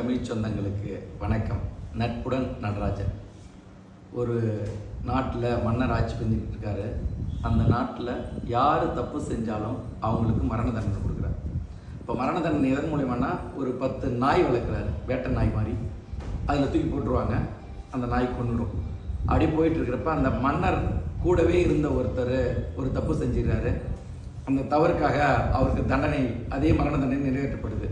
தமிழ் சொந்தங்களுக்கு வணக்கம். நட்புடன் நடராஜன். ஒரு நாட்டில் மன்னர் ஆட்சி பண்ணிக்கிட்டு இருக்காரு. அந்த நாட்டில் யார் தப்பு செஞ்சாலும் அவங்களுக்கு மரண தண்டனை கொடுக்குறாரு. இப்போ மரண தண்டனை எதன் மூலியமானா, ஒரு 10 நாய் வளர்க்குறாரு, வேட்டை நாய் மாதிரி. அதில் தூக்கி போட்டுருவாங்க, அந்த நாய் கொண்டுடும். அப்படி போயிட்டு இருக்கிறப்ப அந்த மன்னர் கூடவே இருந்த ஒருத்தர் ஒரு தப்பு செஞ்சிடறாரு. அந்த தவறுக்காக அவருக்கு தண்டனை, அதே மரண தண்டனை நிறைவேற்றப்படுது.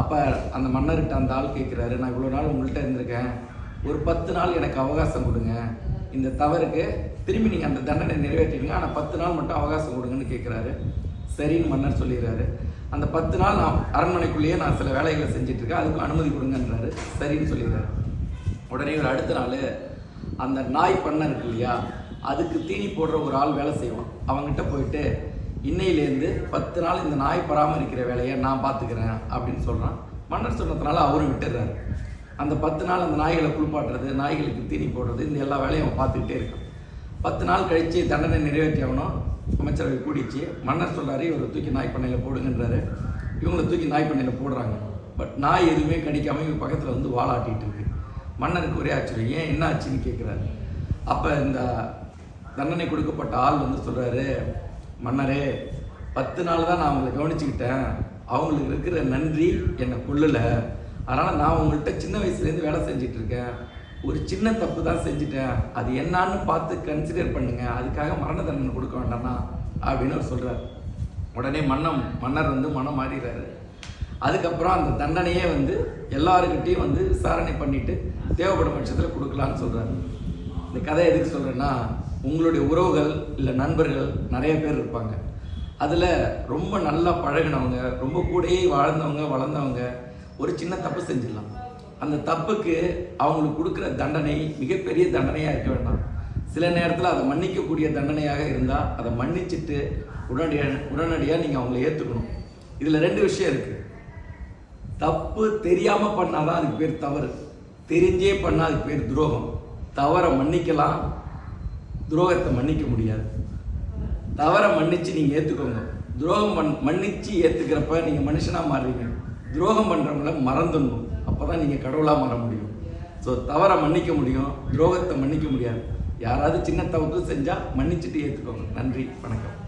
அப்போ அந்த மன்னர்கிட்ட அந்த ஆள் கேட்குறாரு, நான் இவ்வளோ நாள் உங்கள்கிட்ட இருந்திருக்கேன், ஒரு 10 நாள் எனக்கு அவகாசம் கொடுங்க, இந்த தவறுக்கு திரும்பி நீங்கள் அந்த தண்டனை நிறைவேற்றிடுங்க, ஆனால் 10 நாள் மட்டும் அவகாசம் கொடுங்கன்னு கேட்குறாரு. சரின்னு மன்னர் சொல்லிடுறாரு. அந்த 10 நாள் நான் அரண்மனைக்குள்ளேயே நான் சில வேலைகளை செஞ்சிட்ருக்கேன், அதுக்கு அனுமதி கொடுங்கன்றாரு. சரின்னு சொல்லிடுறாரு. உடனே ஒரு அடுத்த நாள் அந்த நாய் பண்ணை இருக்கு இல்லையா, அதுக்கு தீனி போடுற ஒரு ஆள் வேலை செய்வான். அவங்ககிட்ட போயிட்டு, இன்னையிலேருந்து 10 நாள் இந்த நாய் பராமரிக்கிற வேலையை நான் பார்த்துக்கிறேன் அப்படின்னு சொல்கிறான். மன்னர் சொன்னதுனால அவரும் விட்டுடுறாரு. அந்த 10 நாள் அந்த நாய்களை குளிப்பாட்டுறது, நாய்களுக்கு தீனி போடுறது, இந்த எல்லா வேலையும் அவன் பார்த்துக்கிட்டே இருக்கான். 10 நாள் கழித்து தண்டனை நிறைவேற்றி ஆகணும். அமைச்சரவை கூடிச்சு. மன்னர் சொல்கிறாரு, இவரை தூக்கி நாய் பண்ணையில் போடுங்கன்றாரு. இவங்களை தூக்கி நாய் பண்ணையில் போடுறாங்க. பட் நாய் எதுவுமே கடிக்காமல் இவங்க பக்கத்தில் வந்து வாலாட்டிகிட்டு இருக்கு. மன்னருக்கு ஒரே ஆச்சரியம், ஏன் என்ன ஆச்சுன்னு கேட்குறாரு. அப்போ இந்த தண்டனை கொடுக்கப்பட்ட ஆள் வந்து சொல்கிறாரு, மன்னரே, 10 நாள் தான் நான் அவங்களை கவனிச்சுக்கிட்டேன், அவங்களுக்கு இருக்கிற நன்றி என்னை கொள்ளலை, அதனால் நான் உங்கள்கிட்ட சின்ன வயசுலேருந்து வேலை செஞ்சிட்ருக்கேன், ஒரு சின்ன தப்பு தான் செஞ்சுட்டேன், அது என்னான்னு பார்த்து கன்சிடர் பண்ணுங்க, அதுக்காக மரண தண்டனை கொடுக்க வேண்டாம்னா அப்படின்னு அவர் சொல்கிறார். உடனே மன்னர் வந்து மனம் மாறிடுறாரு. அதுக்கப்புறம் அந்த தண்டனையே வந்து எல்லாருக்கிட்டையும் வந்து விசாரணை பண்ணிவிட்டு தேவைப்படும் பட்சத்தில் கொடுக்கலான்னு சொல்கிறாரு. இந்த கதை எதுக்கு சொல்கிறேன்னா, உங்களுடைய உறவுகள் இல்லை நண்பர்கள் நிறைய பேர் இருப்பாங்க. அதில் ரொம்ப நல்லா பழகினவங்க, ரொம்ப கூடயே வளர்ந்தவங்க ஒரு சின்ன தப்பு செஞ்சிடலாம். அந்த தப்புக்கு அவங்களுக்கு கொடுக்குற தண்டனை மிகப்பெரிய தண்டனையாக இருக்க வேண்டாம். சில நேரத்தில் அதை மன்னிக்கக்கூடிய தண்டனையாக இருந்தால் அதை மன்னிச்சுட்டு உடனடியாக நீங்கள் அவங்கள ஏற்றுக்கணும். இதில் 2 விஷயம் இருக்குது. தப்பு தெரியாமல் பண்ணால் தான் அதுக்கு பேர் தவறு, தெரிஞ்சே பண்ணால் அதுக்கு பேர் துரோகம். தவறை மன்னிக்கலாம், துரோகத்தை மன்னிக்க முடியாது. தவறை மன்னித்து நீங்கள் ஏற்றுக்கோங்க. துரோகம் மன்னித்து ஏற்றுக்கிறப்ப நீங்கள் மனுஷனாக மாறுவீங்க. துரோகம் பண்ணுறவங்கள மறந்துடணும், அப்போ தான் நீங்கள் கடவுளாக மாற முடியும். ஸோ தவறை மன்னிக்க முடியும், துரோகத்தை மன்னிக்க முடியாது. யாராவது சின்ன தவறு செஞ்சால் மன்னிச்சுட்டு ஏற்றுக்கோங்க. நன்றி, வணக்கம்.